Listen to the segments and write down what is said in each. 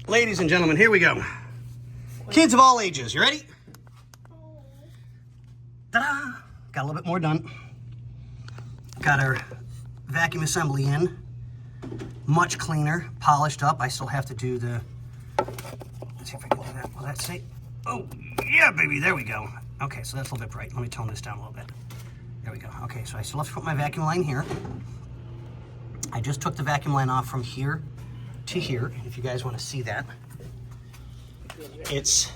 Ladies and gentlemen, here we go. Kids of all ages, you ready? Ta-da! Got a little bit more done. Got our vacuum assembly in. Much cleaner, polished up. I still have to do the... Let's see if I can do that. Will that say? Oh, yeah, baby, there we go. Okay, so that's a little bit bright. Let me tone this down a little bit. There we go. Okay, so I still have to put my vacuum line here. I just took the vacuum line off from here to here, if you guys want to see that. It's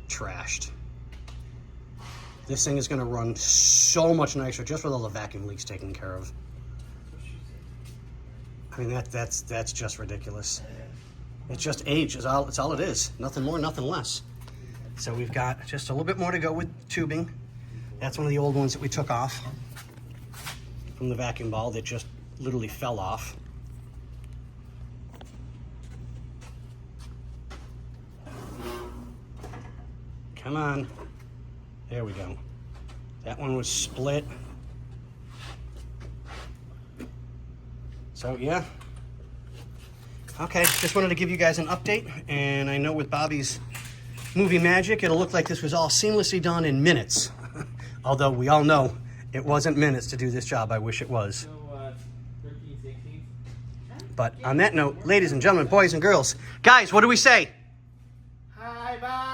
trashed. This thing is going to run so much nicer just with all the vacuum leaks taken care of. I mean, that's just ridiculous. It's just age. It's all it is. Nothing more, nothing less. So we've got just a little bit more to go with tubing. That's one of the old ones that we took off from the vacuum ball that just literally fell off. Come on. There we go. That one was split. So yeah. Okay, just wanted to give you guys an update. And I know with Bobby's movie magic, it'll look like this was all seamlessly done in minutes. Although we all know it wasn't minutes to do this job. I wish it was. 13, 16. But on that note, ladies and gentlemen, boys and girls, guys, what do we say? Hi, bye.